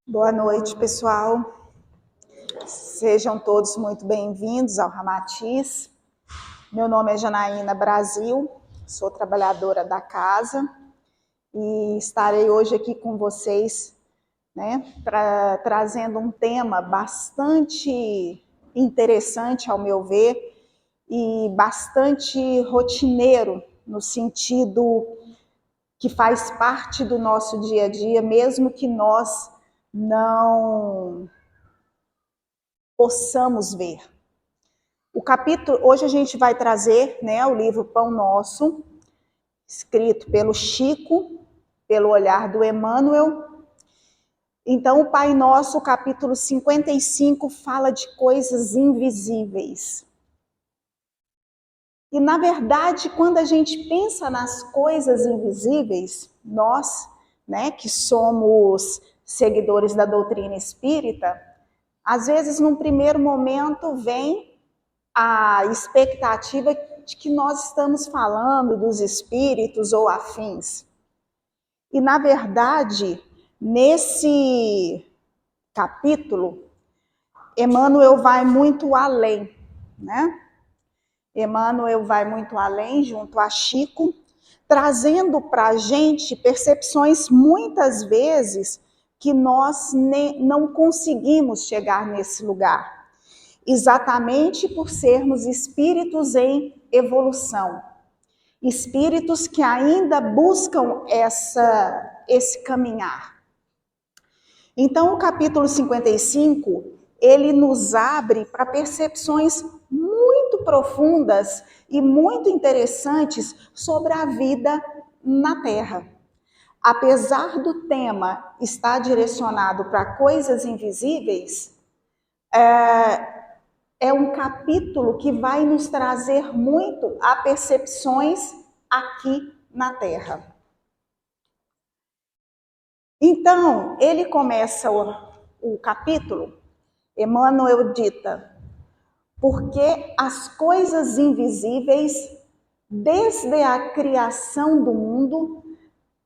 Boa noite, pessoal. Sejam todos muito bem-vindos ao Ramatiz. Meu nome é Janaína Brasil, sou trabalhadora da casa e estarei hoje aqui com vocês, trazendo um tema bastante interessante, ao meu ver, e bastante rotineiro, no sentido que faz parte do nosso dia a dia, mesmo que nós não possamos ver. O capítulo, hoje a gente vai trazer, o livro Pão Nosso, escrito pelo Chico, pelo olhar do Emmanuel. Então, o Pai Nosso, capítulo 55, fala de coisas invisíveis. E, na verdade, quando a gente pensa nas coisas invisíveis, nós, que somos seguidores da doutrina espírita, às vezes, num primeiro momento, vem a expectativa de que nós estamos falando dos espíritos ou afins. E, na verdade, nesse capítulo, Emmanuel vai muito além, Emmanuel vai muito além, junto a Chico, trazendo para a gente percepções, muitas vezes, que nós não conseguimos chegar nesse lugar. Exatamente por sermos espíritos em evolução. Espíritos que ainda buscam esse caminhar. Então, o capítulo 55, ele nos abre para percepções muito profundas e muito interessantes sobre a vida na Terra. Apesar do tema estar direcionado para coisas invisíveis, é um capítulo que vai nos trazer muito a percepções aqui na Terra. Então, ele começa o capítulo, Emmanuel dita, porque as coisas invisíveis, desde a criação do mundo,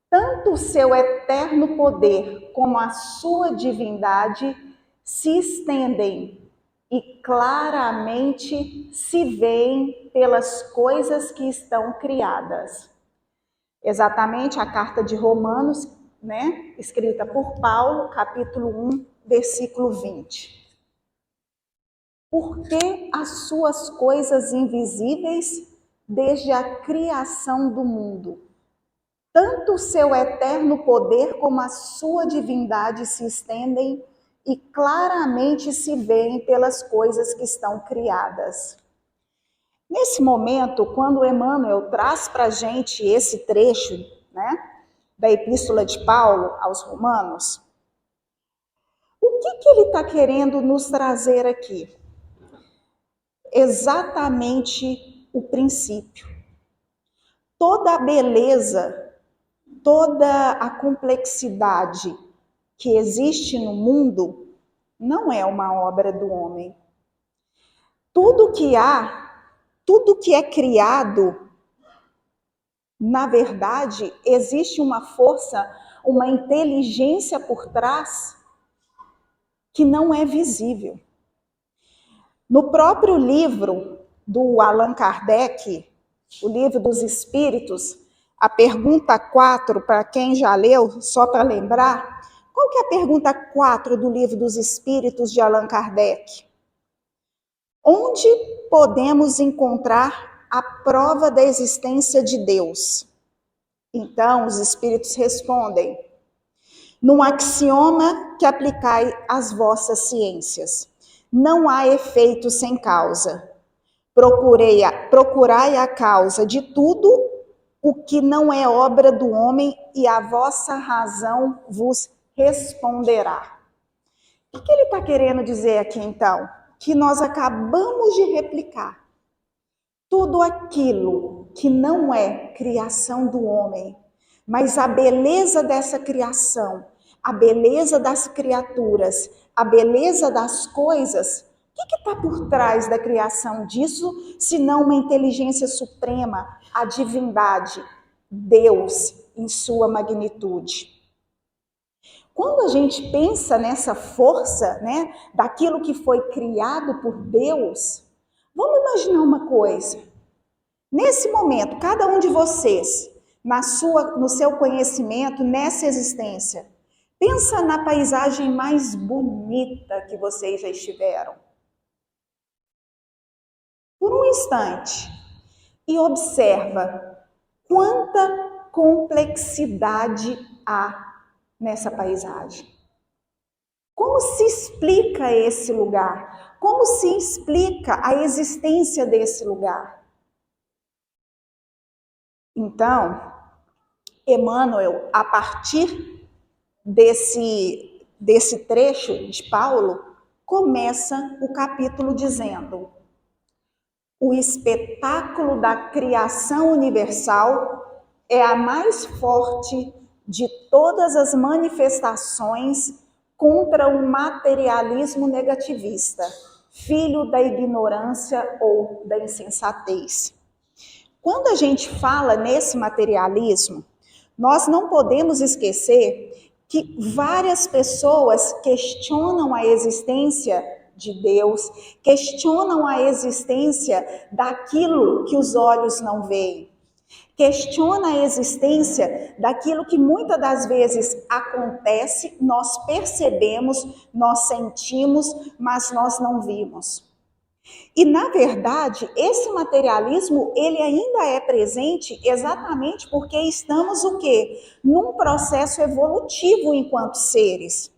tanto o seu eterno poder como a sua divindade se estendem e claramente se veem pelas coisas que estão criadas. Exatamente a carta de Romanos, escrita por Paulo, capítulo 1, versículo 20. Porque as suas coisas invisíveis, desde a criação do mundo, tanto o seu eterno poder como a sua divindade se estendem e claramente se veem pelas coisas que estão criadas. Nesse momento, quando Emmanuel traz para a gente esse trecho, da Epístola de Paulo aos Romanos, o que ele está querendo nos trazer aqui? Exatamente o princípio. Toda a beleza, toda a complexidade que existe no mundo não é uma obra do homem. Tudo que é criado, na verdade, existe uma força, uma inteligência por trás que não é visível. No próprio livro do Allan Kardec, o Livro dos Espíritos, a pergunta 4, para quem já leu, só para lembrar, qual que é a pergunta 4 do Livro dos Espíritos de Allan Kardec? Onde podemos encontrar a prova da existência de Deus? Então, os Espíritos respondem, num axioma que aplicai às vossas ciências. Não há efeito sem causa. Procurai a causa de tudo o que não é obra do homem e a vossa razão vos responderá. O que ele está querendo dizer aqui, então? Que nós acabamos de replicar. Tudo aquilo que não é criação do homem, mas a beleza dessa criação, a beleza das criaturas, a beleza das coisas, o que está por trás da criação disso, senão uma inteligência suprema, a divindade, Deus em sua magnitude. Quando a gente pensa nessa força, né, daquilo que foi criado por Deus, vamos imaginar uma coisa. Nesse momento, cada um de vocês, no seu conhecimento, nessa existência, pensa na paisagem mais bonita que vocês já estiveram. Por um instante. E observa quanta complexidade há nessa paisagem. Como se explica esse lugar? Como se explica a existência desse lugar? Então, Emmanuel, a partir desse trecho de Paulo, começa o capítulo dizendo: o espetáculo da criação universal é a mais forte de todas as manifestações contra o materialismo negativista, filho da ignorância ou da insensatez. Quando a gente fala nesse materialismo, nós não podemos esquecer que várias pessoas questionam a existência de Deus, questionam a existência daquilo que os olhos não veem, questiona a existência daquilo que muitas das vezes acontece, nós percebemos, nós sentimos, mas nós não vimos. E, na verdade, esse materialismo, ele ainda é presente exatamente porque estamos o quê? Num processo evolutivo enquanto seres.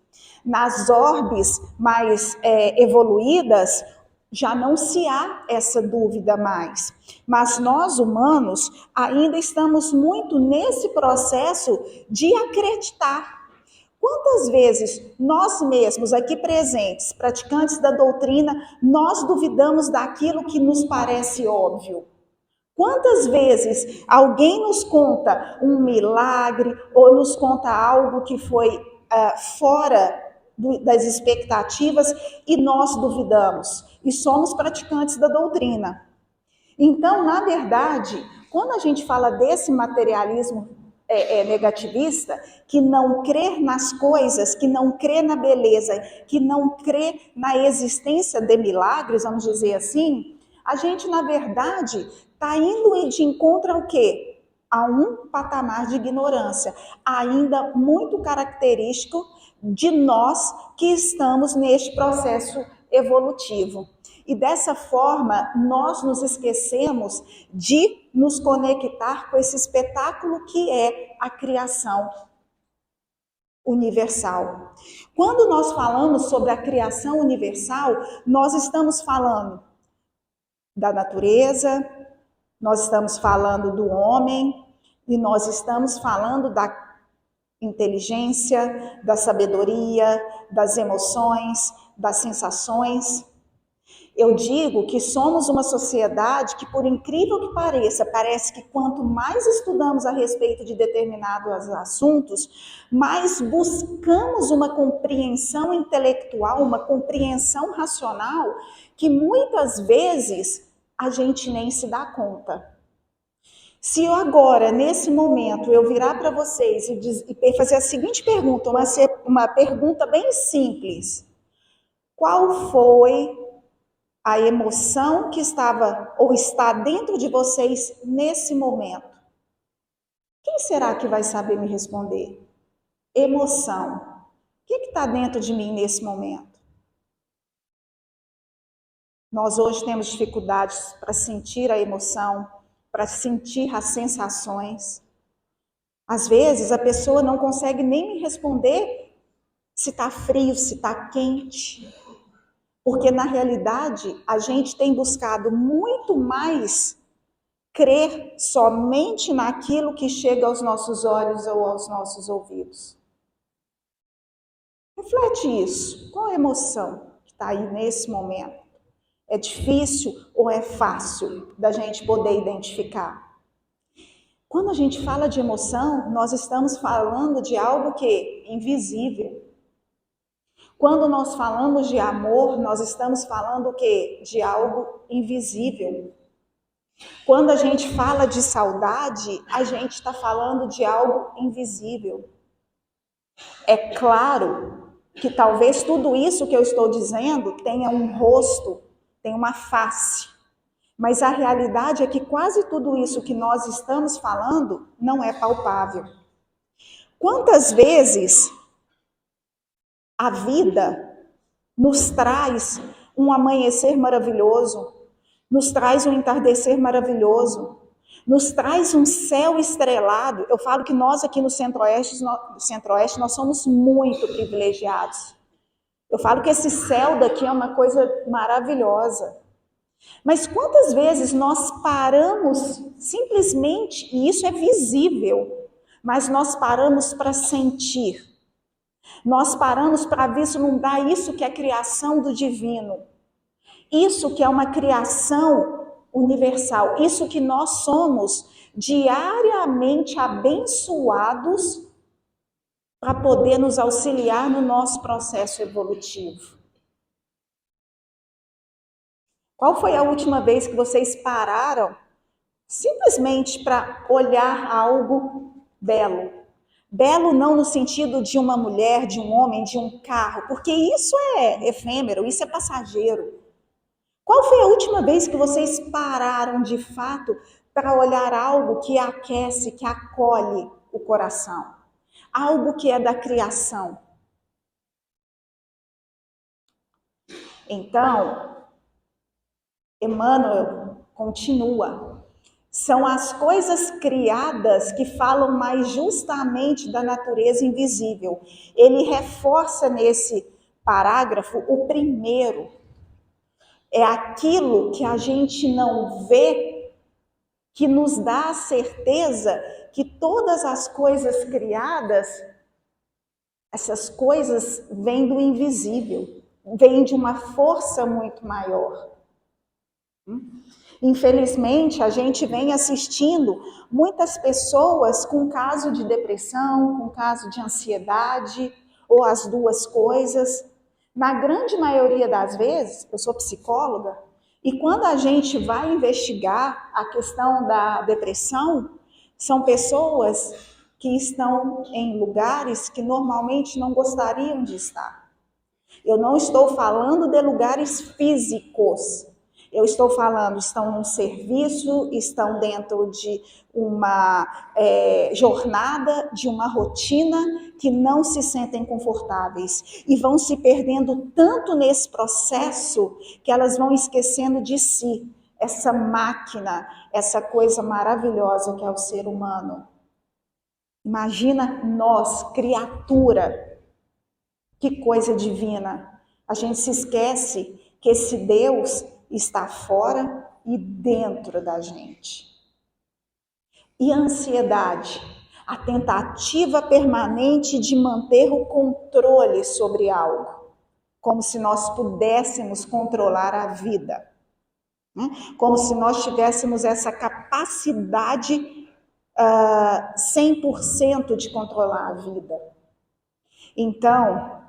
Nas orbes mais evoluídas, já não se há essa dúvida mais. Mas nós, humanos, ainda estamos muito nesse processo de acreditar. Quantas vezes nós mesmos aqui presentes, praticantes da doutrina, nós duvidamos daquilo que nos parece óbvio? Quantas vezes alguém nos conta um milagre ou nos conta algo que foi fora das expectativas e nós duvidamos? E somos praticantes da doutrina. Então, na verdade, quando a gente fala desse materialismo negativista, que não crê nas coisas, que não crê na beleza, que não crê na existência de milagres, vamos dizer assim, a gente, na verdade, está indo de encontro ao quê? A um patamar de ignorância, ainda muito característico de nós que estamos neste processo evolutivo. E dessa forma, nós nos esquecemos de nos conectar com esse espetáculo que é a criação universal. Quando nós falamos sobre a criação universal, nós estamos falando da natureza, nós estamos falando do homem e nós estamos falando da inteligência, da sabedoria, das emoções, das sensações. Eu digo que somos uma sociedade que, por incrível que pareça, parece que quanto mais estudamos a respeito de determinados assuntos, mais buscamos uma compreensão intelectual, uma compreensão racional, que muitas vezes a gente nem se dá conta. Se eu agora, nesse momento, eu virar para vocês e fazer a seguinte pergunta, uma pergunta bem simples: qual foi a emoção que estava ou está dentro de vocês nesse momento? Quem será que vai saber me responder? Emoção. O que está dentro de mim nesse momento? Nós hoje temos dificuldades para sentir a emoção, para sentir as sensações. Às vezes a pessoa não consegue nem me responder se está frio, se está quente. Porque, na realidade, a gente tem buscado muito mais crer somente naquilo que chega aos nossos olhos ou aos nossos ouvidos. Reflete isso. Qual a emoção que está aí nesse momento? É difícil ou é fácil da gente poder identificar? Quando a gente fala de emoção, nós estamos falando de algo que é invisível. Quando nós falamos de amor, nós estamos falando o quê? De algo invisível. Quando a gente fala de saudade, a gente está falando de algo invisível. É claro que talvez tudo isso que eu estou dizendo tenha um rosto, tenha uma face, mas a realidade é que quase tudo isso que nós estamos falando não é palpável. Quantas vezes a vida nos traz um amanhecer maravilhoso, nos traz um entardecer maravilhoso, nos traz um céu estrelado. Eu falo que nós aqui no Centro-Oeste, nós somos muito privilegiados. Eu falo que esse céu daqui é uma coisa maravilhosa. Mas quantas vezes nós paramos simplesmente, e isso é visível, mas nós paramos para sentir, nós paramos para vislumbrar isso que é criação do divino, isso que é uma criação universal, isso que nós somos diariamente abençoados para poder nos auxiliar no nosso processo evolutivo. Qual foi a última vez que vocês pararam simplesmente para olhar algo belo? Belo não no sentido de uma mulher, de um homem, de um carro, porque isso é efêmero, isso é passageiro. Qual foi a última vez que vocês pararam de fato para olhar algo que aquece, que acolhe o coração? Algo que é da criação. Então, Emmanuel continua. São as coisas criadas que falam mais justamente da natureza invisível. Ele reforça nesse parágrafo o primeiro. É aquilo que a gente não vê, que nos dá a certeza que todas as coisas criadas, essas coisas vêm do invisível, vêm de uma força muito maior. Infelizmente, a gente vem assistindo muitas pessoas com caso de depressão, com caso de ansiedade, ou as duas coisas. Na grande maioria das vezes, eu sou psicóloga, e quando a gente vai investigar a questão da depressão, são pessoas que estão em lugares que normalmente não gostariam de estar. Eu não estou falando de lugares físicos. Eu estou falando, estão num serviço, estão dentro de uma jornada, de uma rotina, que não se sentem confortáveis. E vão se perdendo tanto nesse processo, que elas vão esquecendo de si, essa máquina, essa coisa maravilhosa que é o ser humano. Imagina nós, criatura, que coisa divina. A gente se esquece que esse Deus está fora e dentro da gente. E a ansiedade? A tentativa permanente de manter o controle sobre algo, como se nós pudéssemos controlar a vida, né? Como se nós tivéssemos essa capacidade 100% de controlar a vida. Então,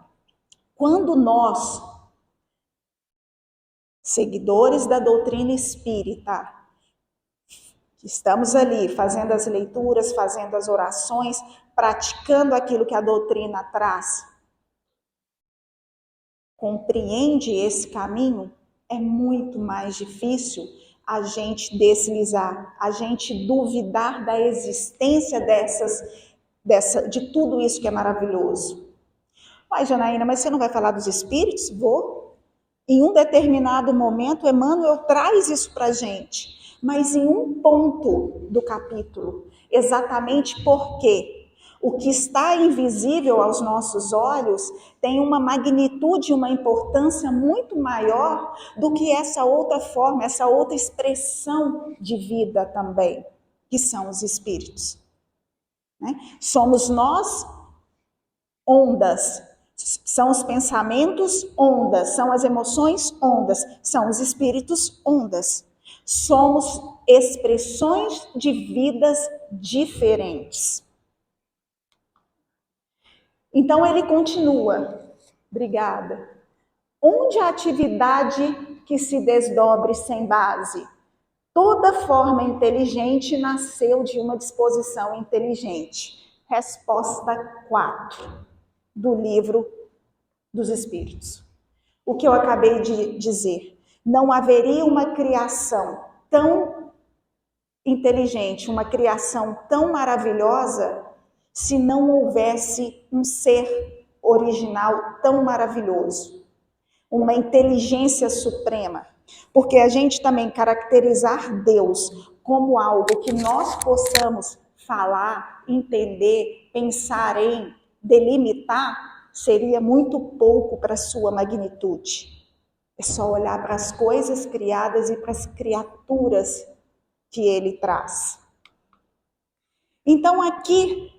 quando nós, seguidores da doutrina espírita, estamos ali fazendo as leituras, fazendo as orações, praticando aquilo que a doutrina traz, compreende esse caminho, é muito mais difícil a gente deslizar, a gente duvidar da existência de tudo isso que é maravilhoso. Mas, Janaína, mas você não vai falar dos espíritos? Vou. Em um determinado momento, Emmanuel traz isso para a gente, mas em um ponto do capítulo, exatamente porque o que está invisível aos nossos olhos tem uma magnitude, uma importância muito maior do que essa outra forma, essa outra expressão de vida também, que são os espíritos. Né? Somos nós ondas. São os pensamentos ondas, são as emoções ondas, são os espíritos ondas. Somos expressões de vidas diferentes. Então ele continua, obrigada. Onde a atividade que se desdobre sem base? Toda forma inteligente nasceu de uma disposição inteligente. Resposta 4. do livro dos Espíritos. O que eu acabei de dizer. Não haveria uma criação tão inteligente, uma criação tão maravilhosa, se não houvesse um ser original tão maravilhoso. Uma inteligência suprema. Porque a gente também caracterizar Deus como algo que nós possamos falar, entender, pensar em, delimitar, seria muito pouco para a sua magnitude. É só olhar para as coisas criadas e para as criaturas que ele traz. Então aqui,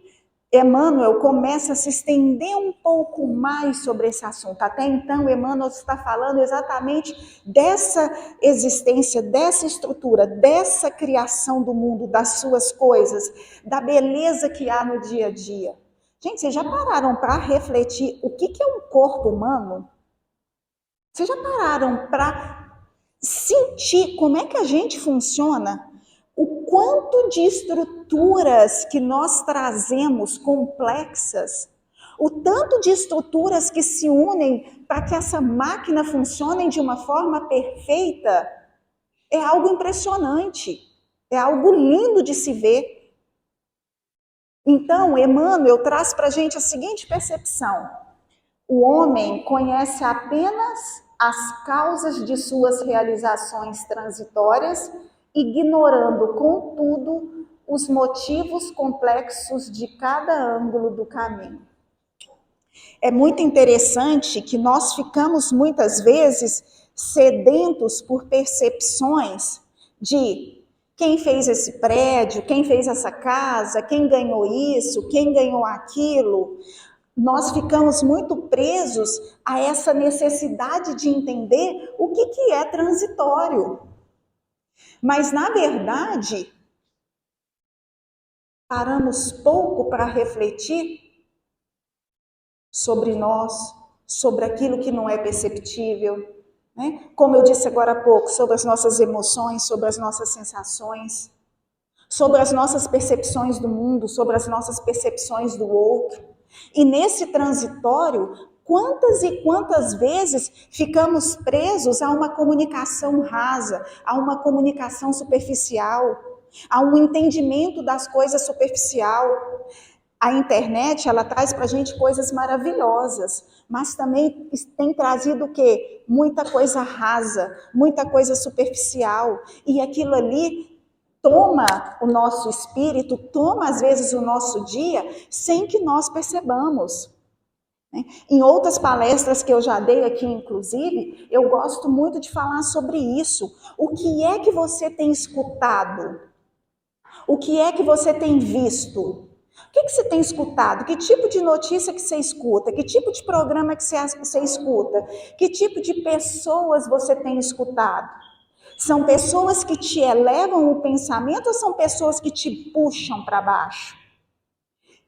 Emmanuel começa a se estender um pouco mais sobre esse assunto. Até então, Emmanuel está falando exatamente dessa existência, dessa estrutura, dessa criação do mundo, das suas coisas, da beleza que há no dia a dia. Gente, vocês já pararam para refletir o que é um corpo humano? Vocês já pararam para sentir como é que a gente funciona? O quanto de estruturas que nós trazemos complexas, o tanto de estruturas que se unem para que essa máquina funcione de uma forma perfeita, é algo impressionante, é algo lindo de se ver. Então, Emmanuel traz para a gente a seguinte percepção: o homem conhece apenas as causas de suas realizações transitórias, ignorando, contudo, os motivos complexos de cada ângulo do caminho. É muito interessante que nós ficamos muitas vezes sedentos por percepções de quem fez esse prédio, quem fez essa casa, quem ganhou isso, quem ganhou aquilo. Nós ficamos muito presos a essa necessidade de entender o que é transitório. Mas, na verdade, paramos pouco para refletir sobre nós, sobre aquilo que não é perceptível, né? Como eu disse agora há pouco, sobre as nossas emoções, sobre as nossas sensações, sobre as nossas percepções do mundo, sobre as nossas percepções do outro. E nesse transitório, quantas e quantas vezes ficamos presos a uma comunicação rasa, a uma comunicação superficial, a um entendimento das coisas superficial. A internet, ela traz para a gente coisas maravilhosas, mas também tem trazido o quê? Muita coisa rasa, muita coisa superficial. E aquilo ali toma o nosso espírito, toma às vezes o nosso dia, sem que nós percebamos. Em outras palestras que eu já dei aqui, inclusive, eu gosto muito de falar sobre isso. O que é que você tem escutado? O que é que você tem visto? O que você tem escutado? Que tipo de notícia que você escuta? Que tipo de programa que você escuta? Que tipo de pessoas você tem escutado? São pessoas que te elevam o pensamento ou são pessoas que te puxam para baixo?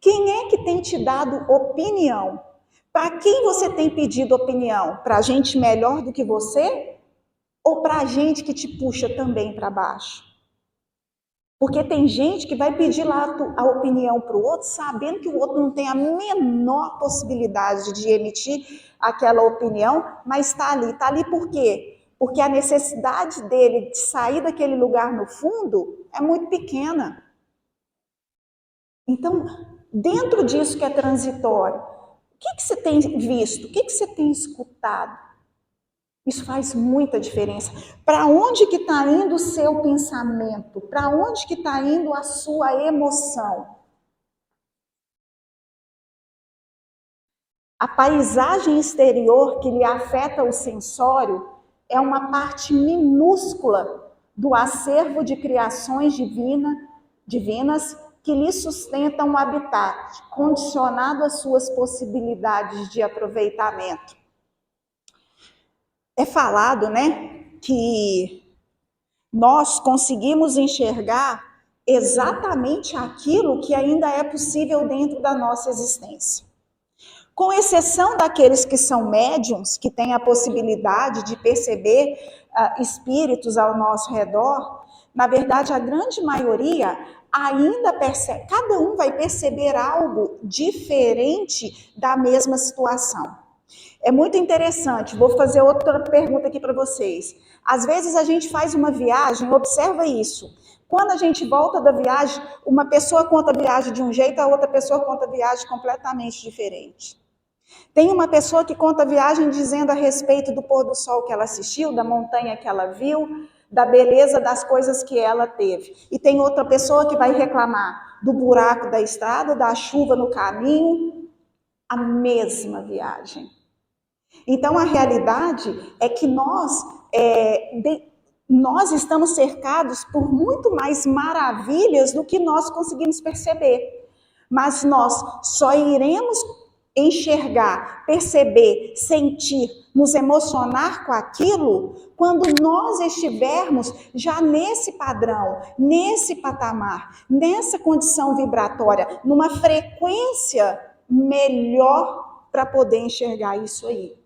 Quem é que tem te dado opinião? Para quem você tem pedido opinião? Para gente melhor do que você? Ou para gente que te puxa também para baixo? Porque tem gente que vai pedir lá a opinião para o outro, sabendo que o outro não tem a menor possibilidade de emitir aquela opinião, mas está ali. Está ali por quê? Porque a necessidade dele de sair daquele lugar no fundo é muito pequena. Então, dentro disso que é transitório, o que você tem visto? O que você tem escutado? Isso faz muita diferença. Para onde que está indo o seu pensamento? Para onde que está indo a sua emoção? A paisagem exterior que lhe afeta o sensório é uma parte minúscula do acervo de criações divinas que lhe sustentam o habitat, condicionado às suas possibilidades de aproveitamento. É falado, né, que nós conseguimos enxergar exatamente aquilo que ainda é possível dentro da nossa existência. Com exceção daqueles que são médiums, que têm a possibilidade de perceber espíritos ao nosso redor, na verdade, a grande maioria ainda percebe, cada um vai perceber algo diferente da mesma situação. É muito interessante, vou fazer outra pergunta aqui para vocês. Às vezes a gente faz uma viagem, observa isso. Quando a gente volta da viagem, uma pessoa conta a viagem de um jeito, a outra pessoa conta a viagem completamente diferente. Tem uma pessoa que conta a viagem dizendo a respeito do pôr do sol que ela assistiu, da montanha que ela viu, da beleza das coisas que ela teve. E tem outra pessoa que vai reclamar do buraco da estrada, da chuva no caminho, a mesma viagem. Então, a realidade é que nós estamos cercados por muito mais maravilhas do que nós conseguimos perceber. Mas nós só iremos enxergar, perceber, sentir, nos emocionar com aquilo quando nós estivermos já nesse padrão, nesse patamar, nessa condição vibratória, numa frequência melhor para poder enxergar isso aí.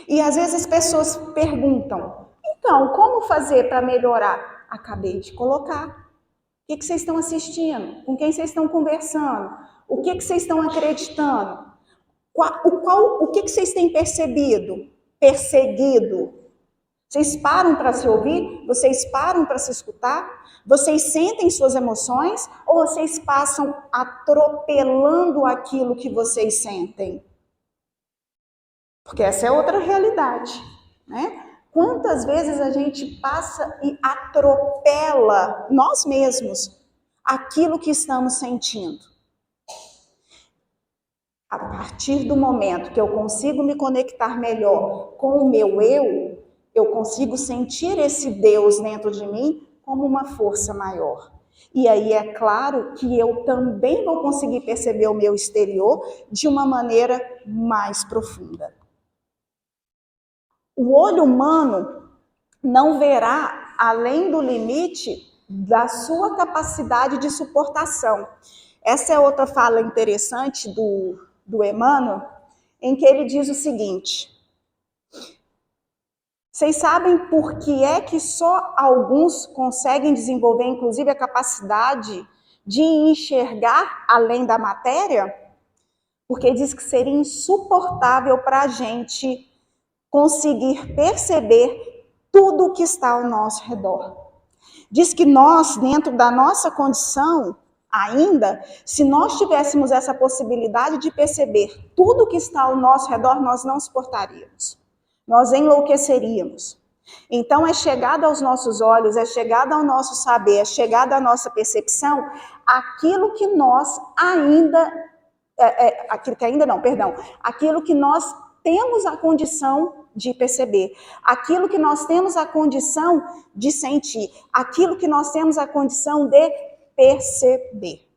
E às vezes as pessoas perguntam, então, como fazer para melhorar? Acabei de colocar. O que vocês estão assistindo? Com quem vocês estão conversando? O que vocês estão acreditando? O que vocês têm percebido? Perseguido? Vocês param para se ouvir? Vocês param para se escutar? Vocês sentem suas emoções? Ou vocês passam atropelando aquilo que vocês sentem? Porque essa é outra realidade, né? Quantas vezes a gente passa e atropela nós mesmos aquilo que estamos sentindo? A partir do momento que eu consigo me conectar melhor com o meu eu consigo sentir esse Deus dentro de mim como uma força maior. E aí é claro que eu também vou conseguir perceber o meu exterior de uma maneira mais profunda. O olho humano não verá além do limite da sua capacidade de suportação. Essa é outra fala interessante do Emmanuel, em que ele diz o seguinte: vocês sabem por que é que só alguns conseguem desenvolver, inclusive, a capacidade de enxergar além da matéria? Porque diz que seria insuportável para a gente conseguir perceber tudo o que está ao nosso redor. Diz que nós, dentro da nossa condição, ainda, se nós tivéssemos essa possibilidade de perceber tudo o que está ao nosso redor, nós não suportaríamos. Nós enlouqueceríamos. Então, é chegado aos nossos olhos, é chegado ao nosso saber, é chegado à nossa percepção, aquilo que nós aquilo que nós temos a condição de perceber, aquilo que nós temos a condição de sentir, aquilo que nós temos a condição de perceber.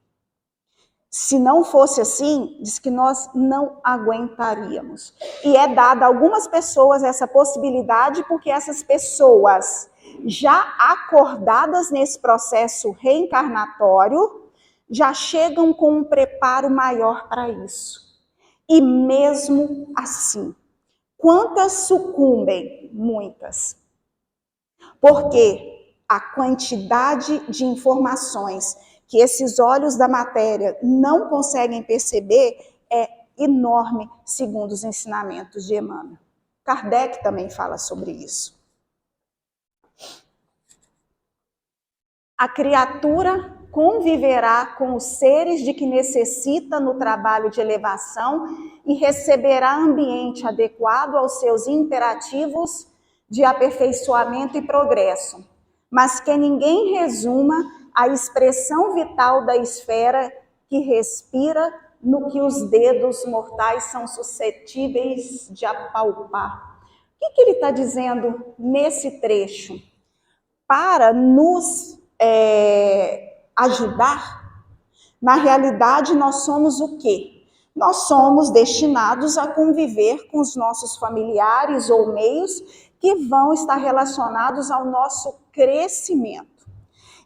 Se não fosse assim, diz que nós não aguentaríamos. E é dada a algumas pessoas essa possibilidade, porque essas pessoas, já acordadas nesse processo reencarnatório, já chegam com um preparo maior para isso. E mesmo assim, quantas sucumbem? Muitas. Porque a quantidade de informações que esses olhos da matéria não conseguem perceber é enorme, segundo os ensinamentos de Emmanuel. Kardec também fala sobre isso. A criatura conviverá com os seres de que necessita no trabalho de elevação e receberá ambiente adequado aos seus imperativos de aperfeiçoamento e progresso, mas que ninguém resuma a expressão vital da esfera que respira no que os dedos mortais são suscetíveis de apalpar. O que ele está dizendo nesse trecho? Para nos ajudar, na realidade nós somos o quê? Nós somos destinados a conviver com os nossos familiares ou meios que vão estar relacionados ao nosso crescimento.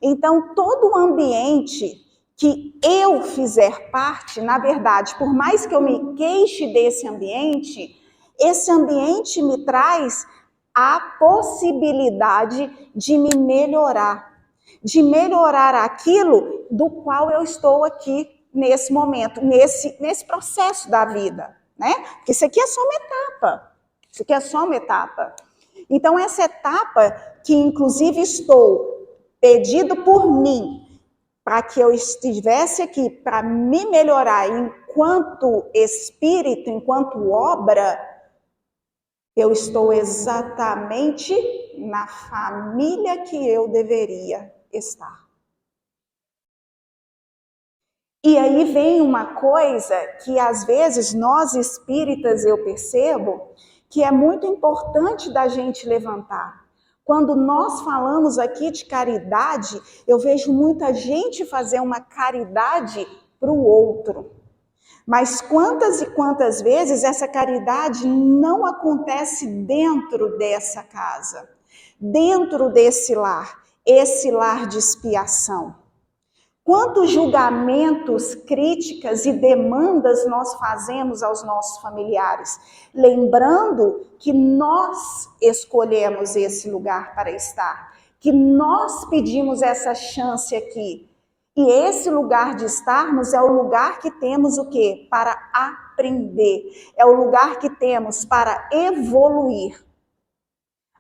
Então, todo o ambiente que eu fizer parte, na verdade, por mais que eu me queixe desse ambiente, esse ambiente me traz a possibilidade de me melhorar. de melhorar aquilo do qual eu estou aqui nesse momento, nesse processo da vida, né? Porque isso aqui é só uma etapa. Isso aqui é só uma etapa. Então, essa etapa que, inclusive, estou pedido por mim, para que eu estivesse aqui, para me melhorar enquanto espírito, enquanto obra, eu estou exatamente na família que eu deveria estar. E aí vem uma coisa que às vezes nós espíritas eu percebo que é muito importante da gente levantar. Quando nós falamos aqui de caridade, eu vejo muita gente fazer uma caridade para o outro. Mas quantas e quantas vezes essa caridade não acontece dentro dessa casa, dentro desse lar, esse lar de expiação? Quantos julgamentos, críticas e demandas nós fazemos aos nossos familiares? Lembrando que nós escolhemos esse lugar para estar, que nós pedimos essa chance aqui. E esse lugar de estarmos é o lugar que temos o quê? Para aprender. É o lugar que temos para evoluir.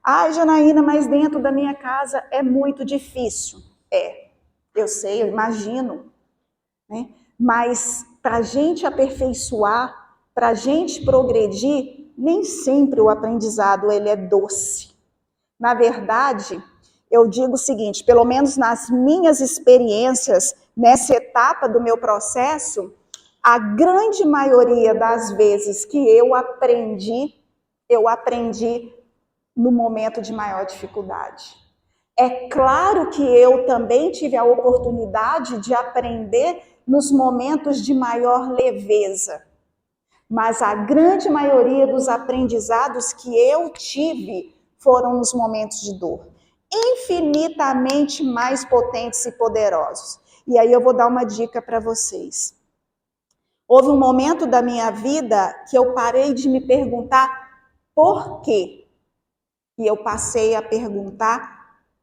Ai, Janaína, mas dentro da minha casa é muito difícil. Eu sei, eu imagino, né? Mas para a gente aperfeiçoar, para a gente progredir, nem sempre o aprendizado ele é doce. Na verdade, eu digo o seguinte, pelo menos nas minhas experiências, nessa etapa do meu processo, a grande maioria das vezes que eu aprendi no momento de maior dificuldade. É claro que eu também tive a oportunidade de aprender nos momentos de maior leveza. Mas a grande maioria dos aprendizados que eu tive foram nos momentos de dor. Infinitamente mais potentes e poderosos. E aí eu vou dar uma dica para vocês. Houve um momento da minha vida que eu parei de me perguntar por quê. E eu passei a perguntar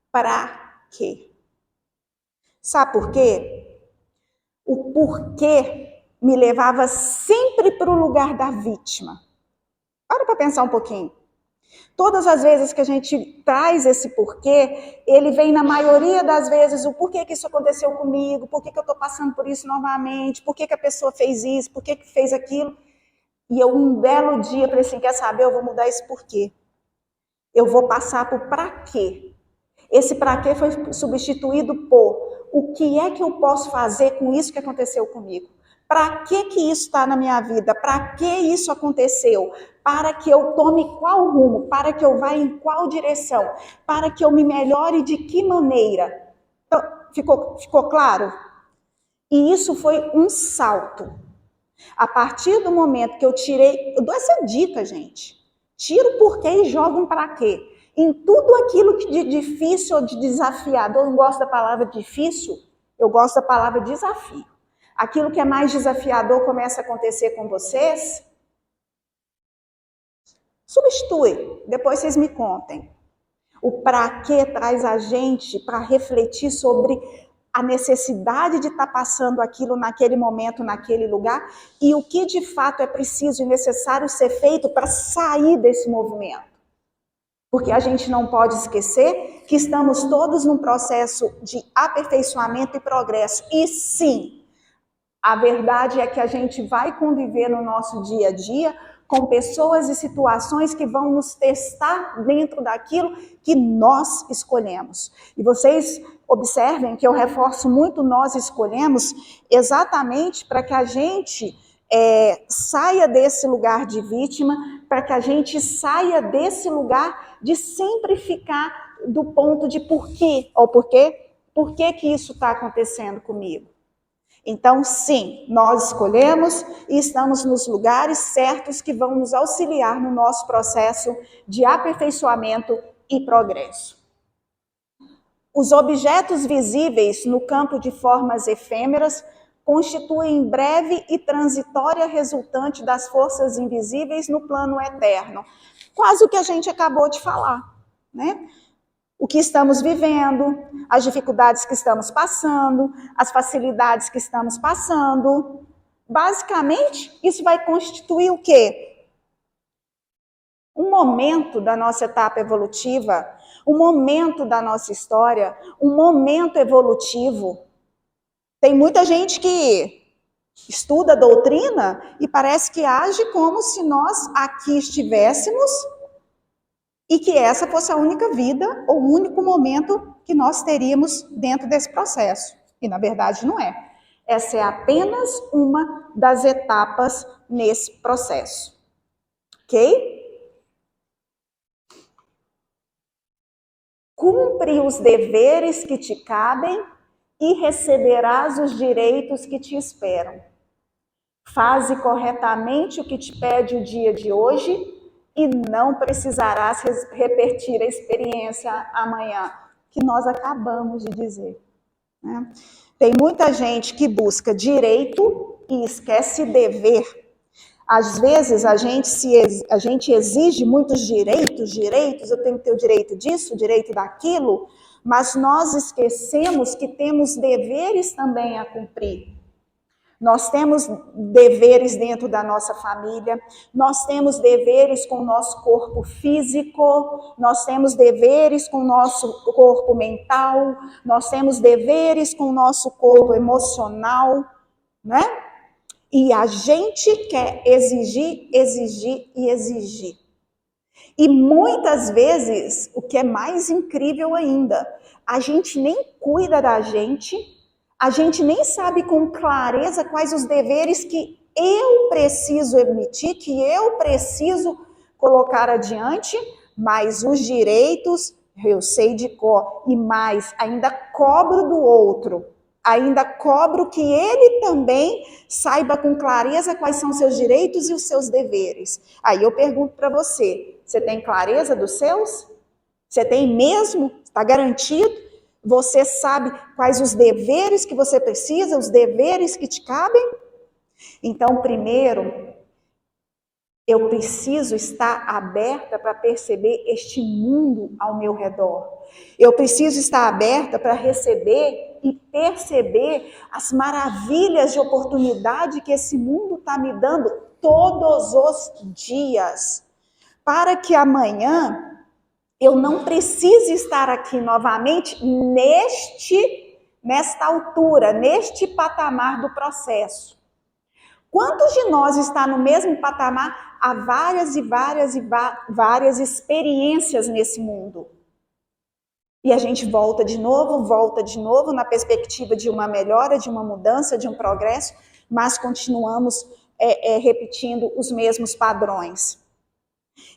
para quê? Sabe por quê? O porquê me levava sempre para o lugar da vítima. Para pensar um pouquinho. Todas as vezes que a gente traz esse porquê, ele vem na maioria das vezes o porquê que isso aconteceu comigo, por que eu estou passando por isso novamente, por que a pessoa fez isso, por que fez aquilo. E eu um belo dia falei assim, quer saber, eu vou mudar esse porquê. Eu vou passar por para quê. Esse para quê foi substituído por o que é que eu posso fazer com isso que aconteceu comigo? Para que isso está na minha vida? Para que isso aconteceu? Para que eu tome qual rumo? Para que eu vá em qual direção? Para que eu me melhore de que maneira? Então, ficou claro? E isso foi um salto. A partir do momento que eu tirei... Eu dou essa dica, gente. Tira o porquê e joga um para quê. Em tudo aquilo de difícil ou de desafiador, eu não gosto da palavra difícil, eu gosto da palavra desafio. Aquilo que é mais desafiador começa a acontecer com vocês, substitui, depois vocês me contem. O para quê traz a gente para refletir sobre a necessidade de estar passando aquilo naquele momento, naquele lugar, e o que de fato é preciso e necessário ser feito para sair desse movimento. Porque a gente não pode esquecer que estamos todos num processo de aperfeiçoamento e progresso. E sim, a verdade é que a gente vai conviver no nosso dia a dia com pessoas e situações que vão nos testar dentro daquilo que nós escolhemos. E vocês observem que eu reforço muito nós escolhemos exatamente para que a gente saia desse lugar de vítima, para que a gente saia desse lugar de sempre ficar do ponto de por que que isso está acontecendo comigo. Então, sim, nós escolhemos e estamos nos lugares certos que vão nos auxiliar no nosso processo de aperfeiçoamento e progresso. Os objetos visíveis no campo de formas efêmeras constituem breve e transitória resultante das forças invisíveis no plano eterno. Quase o que a gente acabou de falar, né? o que estamos vivendo, as dificuldades que estamos passando, as facilidades que estamos passando. Basicamente, isso vai constituir o quê? Um momento da nossa etapa evolutiva, um momento da nossa história, um momento evolutivo. Tem muita gente que estuda a doutrina e parece que age como se nós aqui estivéssemos e que essa fosse a única vida ou o único momento que nós teríamos dentro desse processo. E na verdade não é. Essa é apenas uma das etapas nesse processo. Ok? Cumpre os deveres que te cabem e receberás os direitos que te esperam. Faze corretamente o que te pede o dia de hoje e não precisarás repetir a experiência amanhã, que nós acabamos de dizer. Né? Tem muita gente que busca direito e esquece dever. Às vezes a gente exige muitos direitos, eu tenho que ter o direito disso, o direito daquilo, mas nós esquecemos que temos deveres também a cumprir. Nós temos deveres dentro da nossa família, nós temos deveres com o nosso corpo físico, nós temos deveres com o nosso corpo mental, nós temos deveres com o nosso corpo emocional, né? E a gente quer exigir, exigir e exigir. E muitas vezes, o que é mais incrível ainda, a gente nem cuida da gente, a gente nem sabe com clareza quais os deveres que eu preciso emitir, que eu preciso colocar adiante, mas os direitos eu sei de cor, e mais, ainda cobro do outro. Ainda cobro que ele também saiba com clareza quais são os seus direitos e os seus deveres. Aí eu pergunto para você, você tem clareza dos seus? Você tem mesmo? Está garantido? Você sabe quais os deveres que você precisa, os deveres que te cabem? Então, primeiro, eu preciso estar aberta para perceber este mundo ao meu redor. Eu preciso estar aberta para receber e perceber as maravilhas de oportunidade que esse mundo está me dando todos os dias. Para que amanhã eu não precise estar aqui novamente nesta altura, neste patamar do processo. Quantos de nós está no mesmo patamar há várias e várias experiências nesse mundo? E a gente volta de novo na perspectiva de uma melhora, de uma mudança, de um progresso, mas continuamos repetindo os mesmos padrões.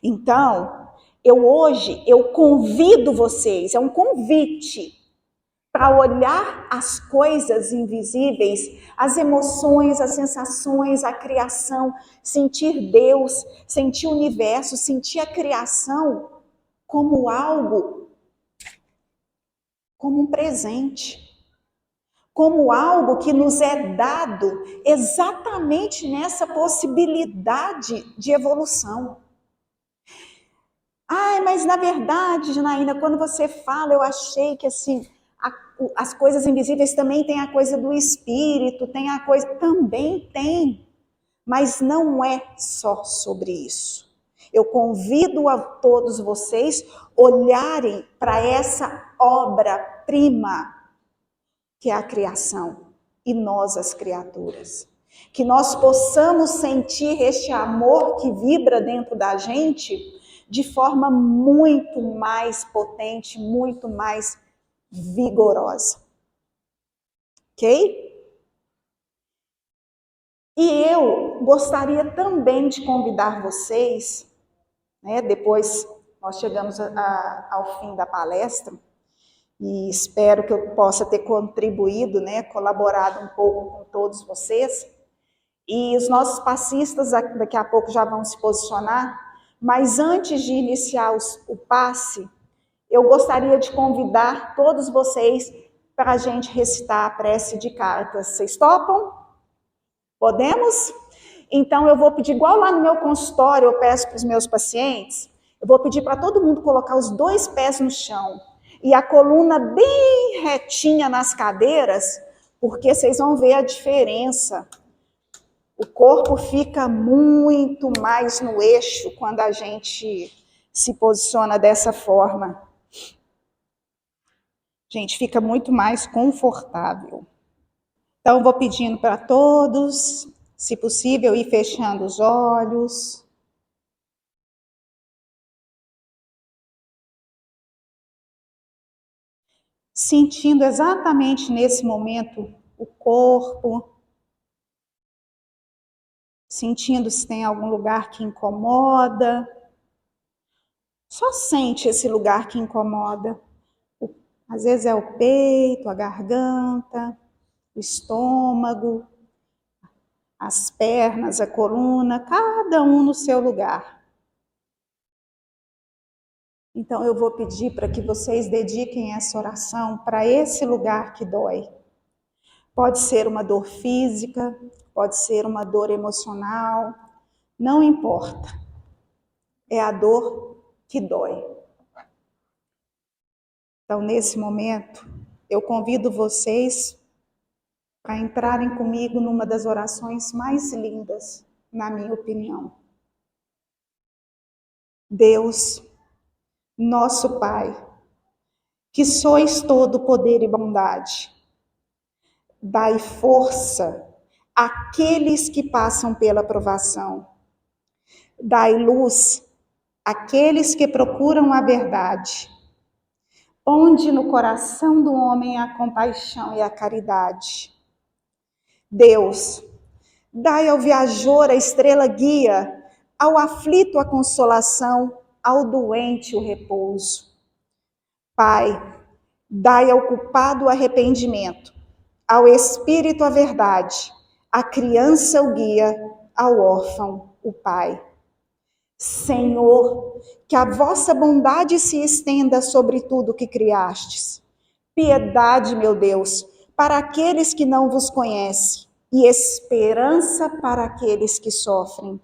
Então, hoje eu convido vocês, é um convite para olhar as coisas invisíveis, as emoções, as sensações, a criação, sentir Deus, sentir o universo, sentir a criação como algo, como um presente, como algo que nos é dado exatamente nessa possibilidade de evolução. Mas na verdade, Janaína, quando você fala, eu achei que assim, as coisas invisíveis também tem a coisa do espírito, tem a coisa... Também tem, mas não é só sobre isso. Eu convido a todos vocês olharem para essa obra-prima que é a criação e nós as criaturas. Que nós possamos sentir este amor que vibra dentro da gente de forma muito mais potente, muito mais vigorosa. Ok? E eu gostaria também de convidar vocês, né, depois nós chegamos ao fim da palestra, e espero que eu possa ter contribuído, né, colaborado um pouco com todos vocês. E os nossos passistas daqui a pouco já vão se posicionar, mas antes de iniciar o passe, eu gostaria de convidar todos vocês para a gente recitar a prece de cartas. Vocês topam? Podemos? Então eu vou pedir, igual lá no meu consultório, eu peço para os meus pacientes, eu vou pedir para todo mundo colocar os 2 pés no chão. e a coluna bem retinha nas cadeiras, porque vocês vão ver a diferença. O corpo fica muito mais no eixo quando a gente se posiciona dessa forma. Gente, fica muito mais confortável. Então, vou pedindo para todos, se possível, ir fechando os olhos. Sentindo exatamente nesse momento o corpo. Sentindo se tem algum lugar que incomoda. Só sente esse lugar que incomoda. Às vezes é o peito, a garganta, o estômago, as pernas, a coluna, cada um no seu lugar. Então eu vou pedir para que vocês dediquem essa oração para esse lugar que dói. Pode ser uma dor física, pode ser uma dor emocional, não importa. É a dor que dói. Então, nesse momento, eu convido vocês a entrarem comigo numa das orações mais lindas, na minha opinião. Deus, nosso Pai, que sois todo poder e bondade, dai força àqueles que passam pela provação, dai luz àqueles que procuram a verdade, ponde no coração do homem a compaixão e a caridade. Deus, dai ao viajor a estrela guia, ao aflito a consolação, ao doente o repouso. Pai, dai ao culpado o arrependimento, ao espírito a verdade, à criança o guia, ao órfão o pai. Senhor, que a vossa bondade se estenda sobre tudo que criastes. Piedade, meu Deus, para aqueles que não vos conhecem, e esperança para aqueles que sofrem.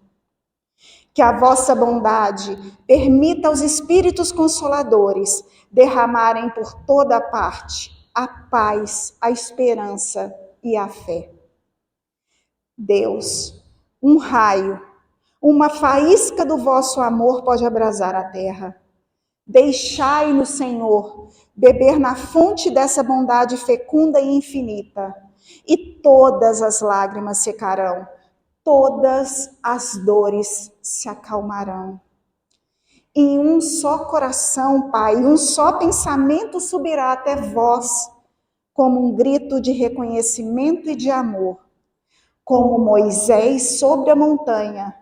Que a vossa bondade permita aos espíritos consoladores derramarem por toda parte a paz, a esperança e a fé. Deus, um raio, uma faísca do vosso amor pode abrasar a terra. Deixai-nos, Senhor, beber na fonte dessa bondade fecunda e infinita, e todas as lágrimas secarão, todas as dores se acalmarão. Em um só coração, Pai, um só pensamento subirá até vós, como um grito de reconhecimento e de amor. Como Moisés sobre a montanha,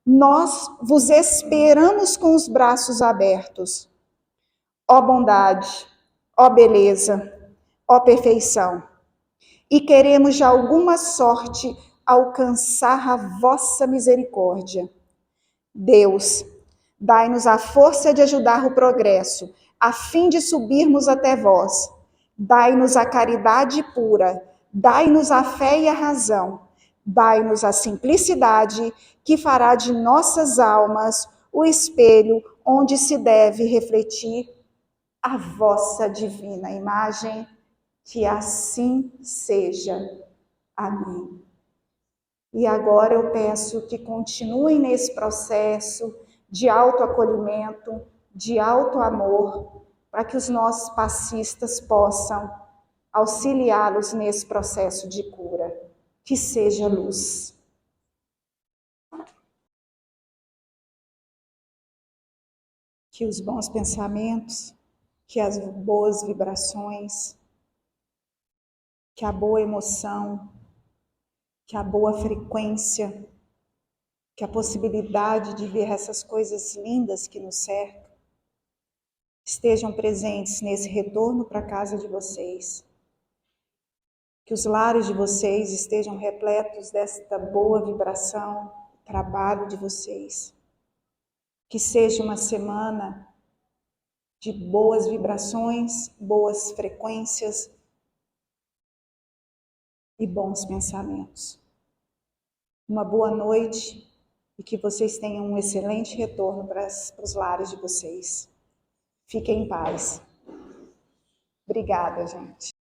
nós vos esperamos com os braços abertos. Ó bondade, ó beleza, ó perfeição. E queremos de alguma sorte alcançar a vossa misericórdia. Deus, dai-nos a força de ajudar o progresso, a fim de subirmos até vós. Dai-nos a caridade pura, dai-nos a fé e a razão. Dai-nos a simplicidade que fará de nossas almas o espelho onde se deve refletir a vossa divina imagem. Que assim seja. Amém. E agora eu peço que continuem nesse processo de autoacolhimento, de autoamor, para que os nossos passistas possam auxiliá-los nesse processo de cura. Que seja luz. Que os bons pensamentos, que as boas vibrações, que a boa emoção, que a boa frequência, que a possibilidade de ver essas coisas lindas que nos cercam, estejam presentes nesse retorno para a casa de vocês. Que os lares de vocês estejam repletos desta boa vibração, trabalho de vocês. Que seja uma semana de boas vibrações, boas frequências e bons pensamentos. Uma boa noite e que vocês tenham um excelente retorno para os lares de vocês. Fiquem em paz. Obrigada, gente.